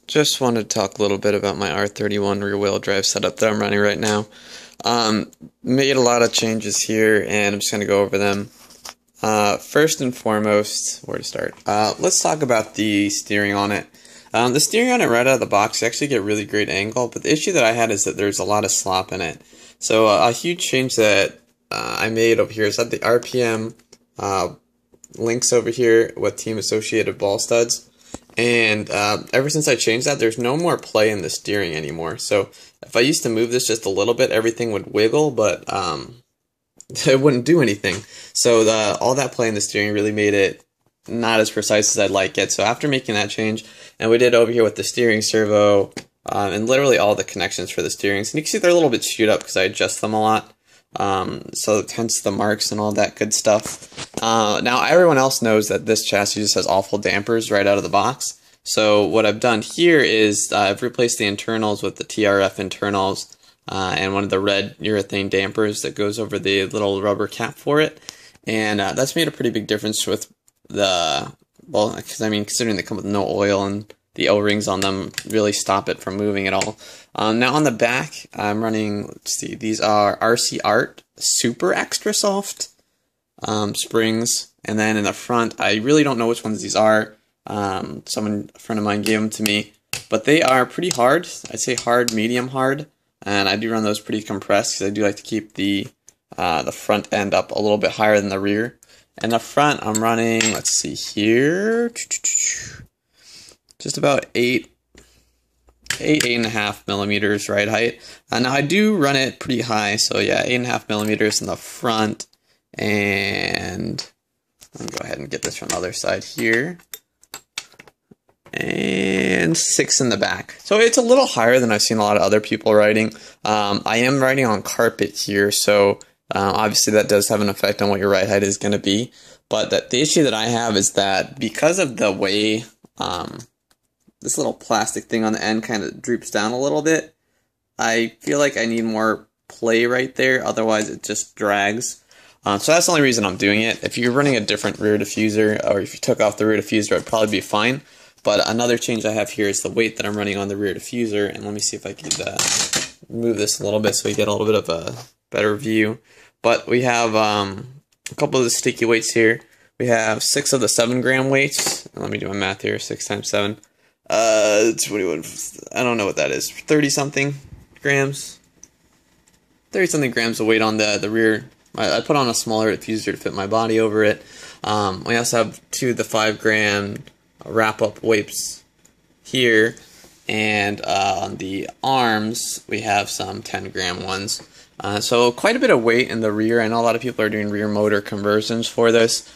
Just wanted to talk a little bit about my R31 rear-wheel drive setup that I'm running right now. Made a lot of changes here, and I'm just going to go over them. First and foremost, where to start? Let's talk about the steering on it. The steering on it right out of the box, you actually get really great angle, but the issue that I had is that there's a lot of slop in it. So a huge change that I made over here is that the RPM links over here with team associated ball studs. And ever since I changed that, there's no more play in the steering anymore. So if I used to move this just a little bit, everything would wiggle, but it wouldn't do anything. So all that play in the steering really made it not as precise as I'd like it. So after making that change, and we did over here with the steering servo, and literally all the connections for the steerings, and you can see they're a little bit chewed up because I adjust them a lot. So hence the marks and all that good stuff. Now everyone else knows that this chassis just has awful dampers right out of the box. So what I've done here is I've replaced the internals with the TRF internals and one of the red urethane dampers that goes over the little rubber cap for it. And that's made a pretty big difference with the, well, because I mean, considering they come with no oil and the O-rings on them really stop it from moving at all. Now on the back, I'm running, let's see, these are RC Art Super Extra Soft springs. And then in the front, I really don't know which ones these are. A friend of mine gave them to me. But they are pretty hard. I'd say hard, medium hard. And I do run those pretty compressed because I do like to keep the front end up a little bit higher than the rear. And the front, I'm running, let's see here, just about 8.5 millimeters ride height. Now I do run it pretty high, so yeah, 8.5 millimeters in the front, and let me go ahead and get this from the other side here, and 6 in the back. So it's a little higher than I've seen a lot of other people riding. I am riding on carpet here, so obviously that does have an effect on what your ride height is going to be. But the issue that I have is that because of the way this little plastic thing on the end kind of droops down a little bit, I feel like I need more play right there, otherwise it just drags. So that's the only reason I'm doing it. If you're running a different rear diffuser, or if you took off the rear diffuser, it'd probably be fine. But another change I have here is the weight that I'm running on the rear diffuser, and let me see if I could move this a little bit so we get a little bit of a better view. But we have a couple of the sticky weights here. We have 6 of the 7-gram weights. Let me do my math here, 6 times 7. It's 21, I don't know what that is, 30-something grams? 30-something grams of weight on the rear. I put on a smaller diffuser to fit my body over it. We also have 2 of the 5-gram wrap-up weights here. And on the arms, we have some 10-gram ones. So quite a bit of weight in the rear. I know a lot of people are doing rear motor conversions for this.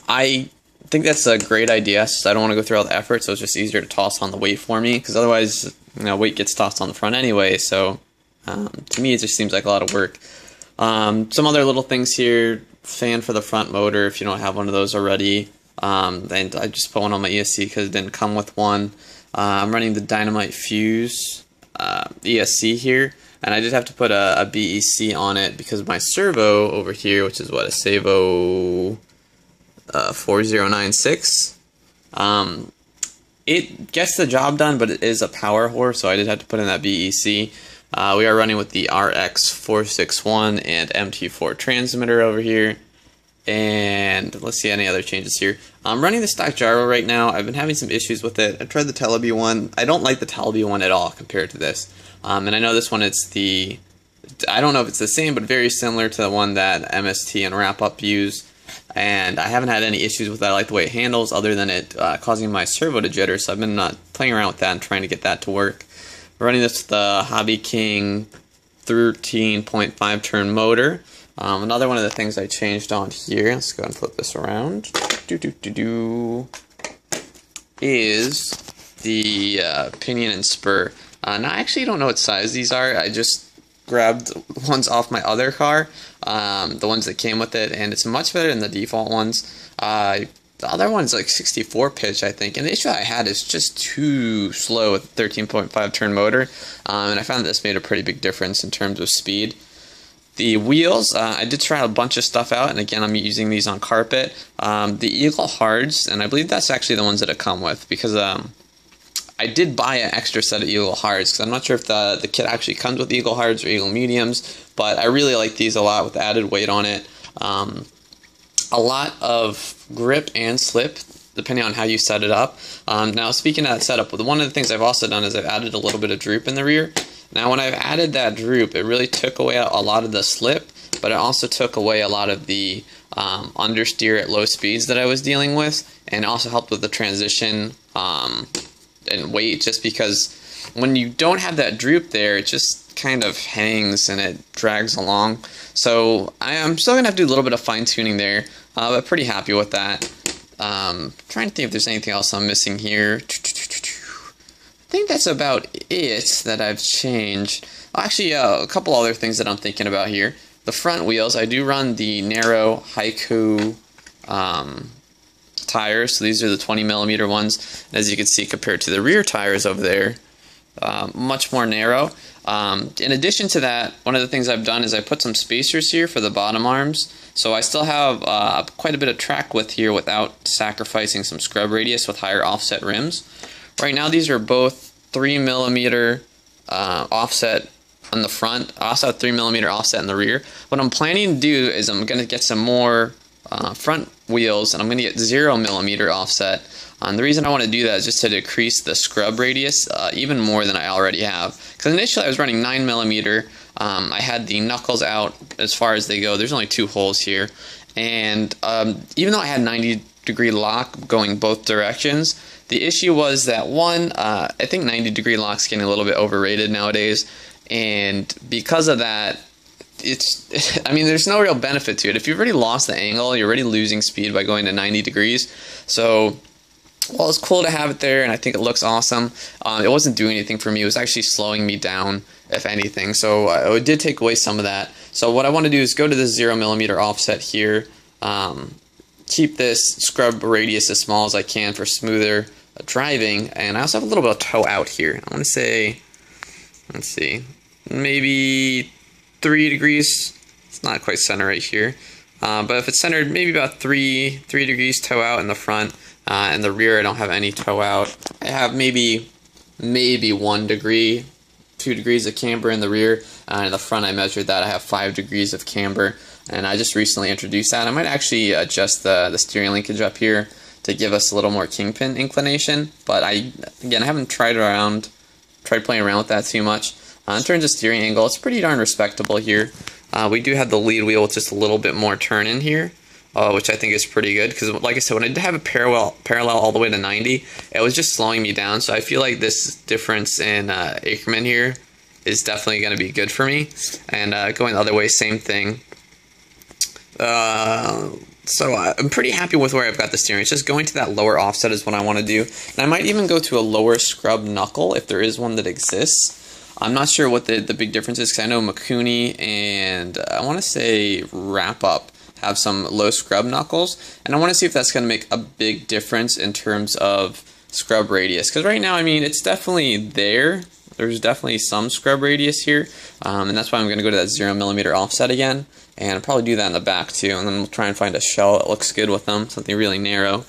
I think that's a great idea. I don't want to go through all the effort, so it's just easier to toss on the weight for me, because otherwise, weight gets tossed on the front anyway. So to me, it just seems like a lot of work. Some other little things here: fan for the front motor if you don't have one of those already. And I just put one on my ESC because it didn't come with one. I'm running the Dynamite Fuse ESC here, and I did have to put a BEC on it because my servo over here, which is what, a Savo 4096. It gets the job done, but it is a power horse, so I did have to put in that BEC. We are running with the RX461 and MT4 transmitter over here. And let's see any other changes here. I'm running the stock gyro right now. I've been having some issues with it. I tried the Teleby one. I don't like the Teleby one at all compared to this. And I know this one, it's the, I don't know if it's the same, but very similar to the one that MST and Wrap Up use. And I haven't had any issues with that. I like the way it handles, other than it causing my servo to jitter. So I've been playing around with that and trying to get that to work. We're running this with the Hobby King 13.5 turn motor. Another one of the things I changed on here, let's go ahead and flip this around, is the pinion and spur. Now I actually don't know what size these are. I just grabbed ones off my other car, the ones that came with it, and it's much better than the default ones. The other one's like 64 pitch, I think, and the issue I had is just too slow with 13.5 turn motor, and I found this made a pretty big difference in terms of speed. The wheels, I did try a bunch of stuff out, and again, I'm using these on carpet. The Eagle Hards, and I believe that's actually the ones that it come with, because I did buy an extra set of Eagle Hards because I'm not sure if the kit actually comes with Eagle Hards or Eagle Mediums, but I really like these a lot with the added weight on it. A lot of grip and slip, depending on how you set it up. Now, speaking of that setup, one of the things I've also done is I've added a little bit of droop in the rear. Now, when I've added that droop, it really took away a lot of the slip, but it also took away a lot of the understeer at low speeds that I was dealing with, and also helped with the transition and weight, just because when you don't have that droop there, it just kind of hangs and it drags along. So I'm still going to have to do a little bit of fine-tuning there, but pretty happy with that. Trying to think if there's anything else I'm missing here. I think that's about it that I've changed. Actually, a couple other things that I'm thinking about here. The front wheels, I do run the narrow Haiku tires. So these are the 20mm ones. And as you can see, compared to the rear tires over there, much more narrow. In addition to that, one of the things I've done is I put some spacers here for the bottom arms. So I still have quite a bit of track width here without sacrificing some scrub radius with higher offset rims. Right now these are both 3mm offset on the front. I also have 3mm offset in the rear. What I'm planning to do is I'm going to get some more front wheels, and I'm going to get 0mm offset. The reason I want to do that is just to decrease the scrub radius even more than I already have. Because initially I was running 9mm. I had the knuckles out as far as they go. There's only 2 holes here. And even though I had 90-degree lock going both directions, the issue was that one, I think 90-degree lock's getting a little bit overrated nowadays. And because of that, I mean, there's no real benefit to it. If you've already lost the angle, you're already losing speed by going to 90 degrees. So, well, it's cool to have it there, and I think it looks awesome. It wasn't doing anything for me. It was actually slowing me down, if anything. So it did take away some of that. So what I want to do is go to the 0mm offset here. Keep this scrub radius as small as I can for smoother driving. And I also have a little bit of toe out here. I want to say, let's see, maybe 3 degrees. It's not quite center right here. But if it's centered, maybe about 3 degrees toe out in the front. In the rear, I don't have any toe out. I have maybe 1 degree, 2 degrees of camber in the rear. In the front, I measured that. I have 5 degrees of camber, and I just recently introduced that. I might actually adjust the steering linkage up here to give us a little more kingpin inclination. But I haven't tried playing around with that too much. In terms of steering angle, it's pretty darn respectable here. We do have the lead wheel with just a little bit more turn in here. Which I think is pretty good, because like I said, when I did have a parallel all the way to 90, it was just slowing me down. So I feel like this difference in increment here is definitely going to be good for me. And going the other way, same thing. So I'm pretty happy with where I've got the steering. It's just going to that lower offset is what I want to do. And I might even go to a lower scrub knuckle if there is one that exists. I'm not sure what the big difference is, because I know Mikuni and I want to say Wrap Up have some low scrub knuckles, and I want to see if that's going to make a big difference in terms of scrub radius. Because right now, I mean, it's definitely there. There's definitely some scrub radius here, and that's why I'm going to go to that 0mm offset again, and I'll probably do that in the back too, and then we'll try and find a shell that looks good with them, something really narrow.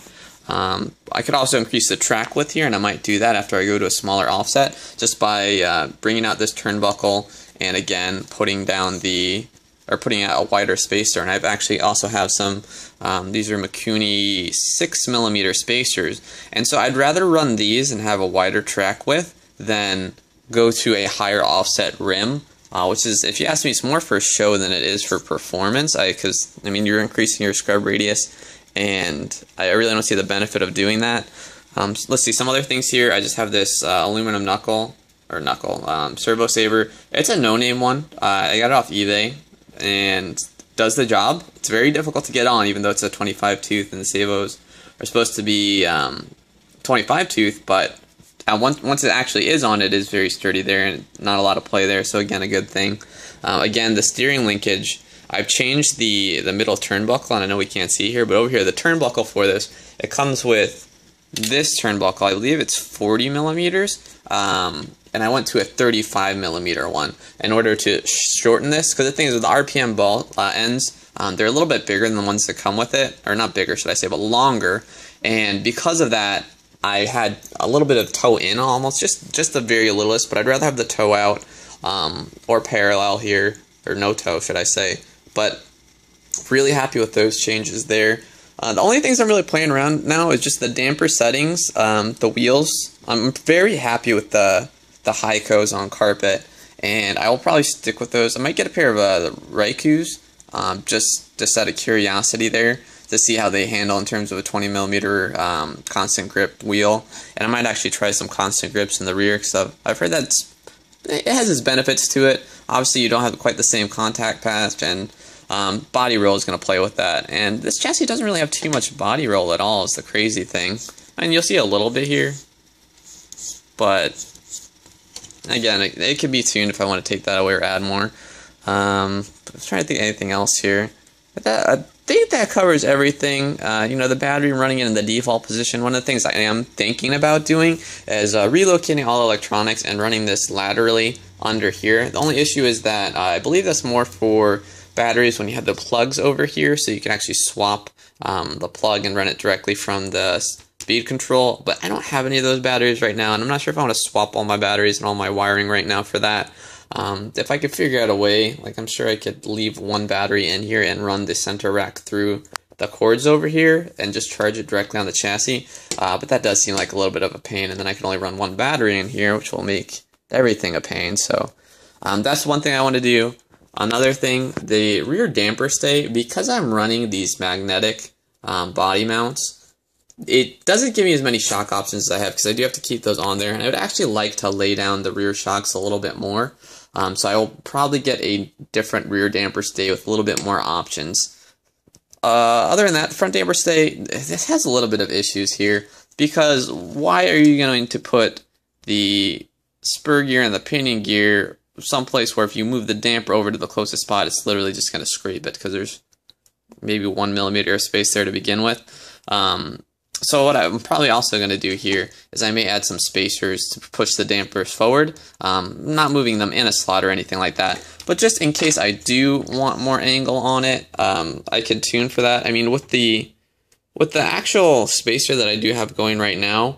I could also increase the track width here, and I might do that after I go to a smaller offset, just by bringing out this turnbuckle and again putting out a wider spacer. And I've actually also have some, these are Mikuni 6mm spacers, and so I'd rather run these and have a wider track width than go to a higher offset rim, which is, if you ask me, it's more for show than it is for performance, because I mean, you're increasing your scrub radius, and I really don't see the benefit of doing that. Let's see some other things here. I just have this aluminum servo saver. It's a no-name one. I got it off eBay, and does the job. It's very difficult to get on, even though it's a 25 tooth, and the servos are supposed to be 25 tooth, but once it actually is on, it is very sturdy there, and not a lot of play there, so again, a good thing. Again, the steering linkage, I've changed the middle turnbuckle, and I know we can't see here, but over here, the turnbuckle for this, it comes with this turnbuckle. I believe it's 40mm, and I went to a 35mm one in order to shorten this, because the thing is, with the RPM ball ends, they're a little bit bigger than the ones that come with it, or not bigger, should I say, but longer, and because of that, I had a little bit of toe in almost, just the very littlest, but I'd rather have the toe out or parallel here, or no toe, should I say. But really happy with those changes there. The only things I'm really playing around now is just the damper settings, the wheels. I'm very happy with the Heikos on carpet, and I will probably stick with those. I might get a pair of the Raikus, just out of curiosity there, to see how they handle in terms of a 20mm constant grip wheel. And I might actually try some constant grips in the rear, because I've heard that it has its benefits to it. Obviously you don't have quite the same contact path, and body roll is going to play with that. And this chassis doesn't really have too much body roll at all, is the crazy thing. I mean, you'll see a little bit here, but again, it could be tuned if I want to take that away or add more. I'm trying to think of anything else here. I think that covers everything. You know, the battery running it in the default position. One of the things I am thinking about doing is relocating all electronics and running this laterally under here. The only issue is that I believe that's more for batteries when you have the plugs over here, so you can actually swap the plug and run it directly from the speed control. But I don't have any of those batteries right now, and I'm not sure if I want to swap all my batteries and all my wiring right now for that. If I could figure out a way, like I'm sure I could leave one battery in here and run the center rack through the cords over here and just charge it directly on the chassis, but that does seem like a little bit of a pain, and then I can only run one battery in here, which will make everything a pain. So that's one thing I want to do. Another thing, the rear damper stay, because I'm running these magnetic body mounts, it doesn't give me as many shock options as I have, because I do have to keep those on there, and I would actually like to lay down the rear shocks a little bit more. So I will probably get a different rear damper stay with a little bit more options. Other than that, the front damper stay, this has a little bit of issues here, because why are you going to put the spur gear and the pinion gear someplace where if you move the damper over to the closest spot, it's literally just going to scrape it, because there's maybe 1mm of space there to begin with. So what I'm probably also going to do here is I may add some spacers to push the dampers forward, not moving them in a slot or anything like that, but just in case I do want more angle on it, I can tune for that. I mean, with the actual spacer that I do have going right now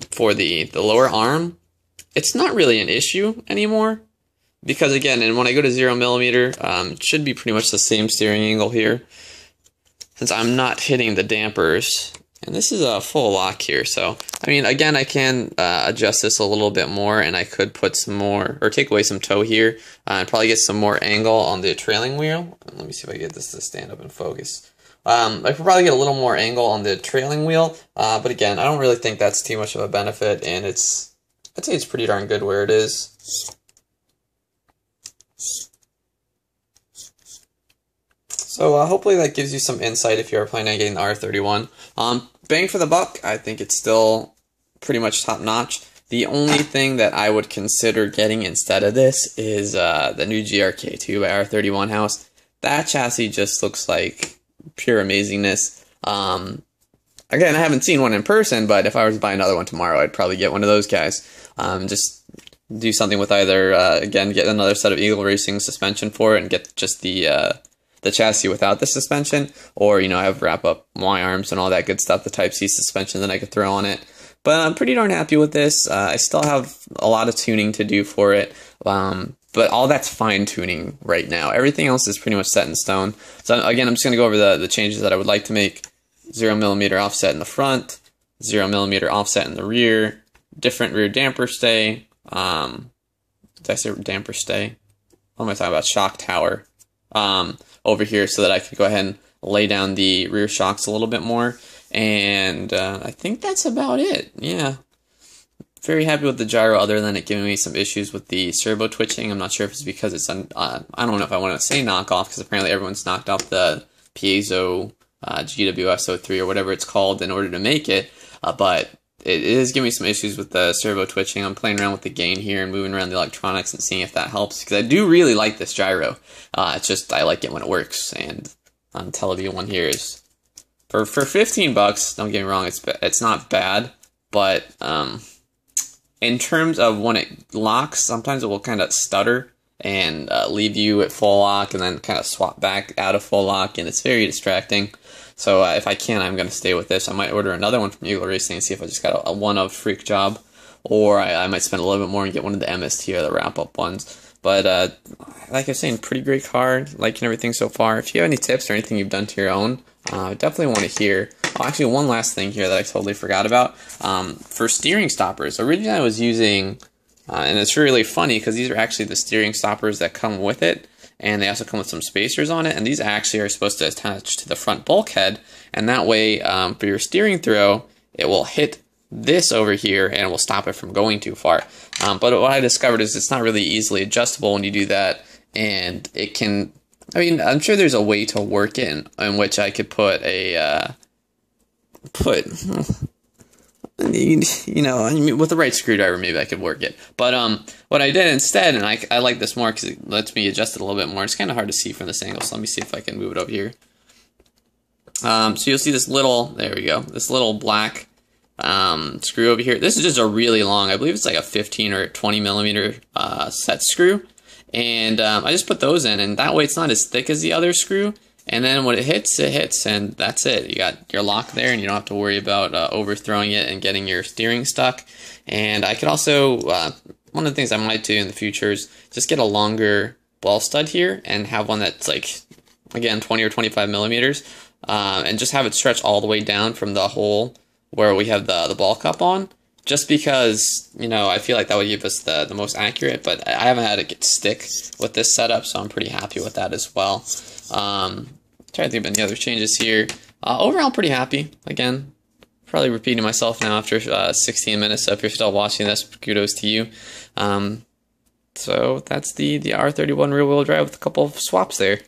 for the lower arm, it's not really an issue anymore, because again, and when I go to 0mm, it should be pretty much the same steering angle here, since I'm not hitting the dampers. And this is a full lock here, so, I mean, again, I can adjust this a little bit more, and I could put some more, or take away some toe here, and probably get some more angle on the trailing wheel. Let me see if I can get this to stand up and focus. I could probably get a little more angle on the trailing wheel, but again, I don't really think that's too much of a benefit, and I'd say it's pretty darn good where it is. So hopefully that gives you some insight if you are planning on getting the R31. Bang for the buck, I think it's still pretty much top notch. The only thing that I would consider getting instead of this is the new GRK2 by R31 House. That chassis just looks like pure amazingness. Again, I haven't seen one in person, but if I was to buy another one tomorrow, I'd probably get one of those guys. Just do something with either, again, get another set of Eagle Racing suspension for it and get just the chassis without the suspension, or, you know, have wrap up Y arms and all that good stuff, the Type-C suspension that I could throw on it. But I'm pretty darn happy with this. I still have a lot of tuning to do for it, but all that's fine tuning right now. Everything else is pretty much set in stone. So again, I'm just going to go over the changes that I would like to make. 0mm offset in the front, 0mm offset in the rear, different rear damper stay. Did I say damper stay? What am I talking about? Shock tower. Over here, so that I could go ahead and lay down the rear shocks a little bit more, and I think that's about it. Yeah, very happy with the gyro, other than it giving me some issues with the servo twitching. I'm not sure if it's because it's I don't know if I want to say knockoff, because apparently everyone's knocked off the piezo GWS03 or whatever it's called in order to make it, but it is giving me some issues with the servo twitching. I'm playing around with the gain here and moving around the electronics and seeing if that helps, because I do really like this gyro. It's just I like it when it works, and on Teleview one here is for 15 bucks. Don't get me wrong, it's not bad, but in terms of when it locks, sometimes it will kind of stutter and leave you at full lock and then kind of swap back out of full lock, and it's very distracting. So if I can, I'm going to stay with this. I might order another one from Eagle Racing and see if I just got a one-of freak job, or I might spend a little bit more and get one of the MST or the wrap-up ones. But like I was saying, pretty great car, liking everything so far. If you have any tips or anything you've done to your own, I definitely want to hear. Oh, actually, one last thing here that I totally forgot about. For steering stoppers, originally I was using, and it's really funny because these are actually the steering stoppers that come with it, and they also come with some spacers on it, and these actually are supposed to attach to the front bulkhead, and that way, for your steering throw, it will hit this over here and it will stop it from going too far. But what I discovered is it's not really easily adjustable when you do that, and it can, I mean, I'm sure there's a way to work it in which I could put a, you know, I mean, with the right screwdriver, maybe I could work it. But what I did instead, and I like this more because it lets me adjust it a little bit more. It's kind of hard to see from this angle, so let me see if I can move it over here. So you'll see this little, there we go, this little black screw over here. This is just a really long, I believe it's like a 15 or 20 millimeter set screw. And I just put those in, and that way it's not as thick as the other screw. And then when it hits, and that's it. You got your lock there, and you don't have to worry about overthrowing it and getting your steering stuck. And I could also, one of the things I might do in the future is just get a longer ball stud here and have one that's like, again, 20 or 25 millimeters, and just have it stretch all the way down from the hole where we have the ball cup on. Just because, you know, I feel like that would give us the most accurate, but I haven't had it stick with this setup, so I'm pretty happy with that as well. Trying to think of any other changes here. Overall, pretty happy. Again, probably repeating myself now after 16 minutes, so if you're still watching this, kudos to you. So that's the R31 rear-wheel drive with a couple of swaps there.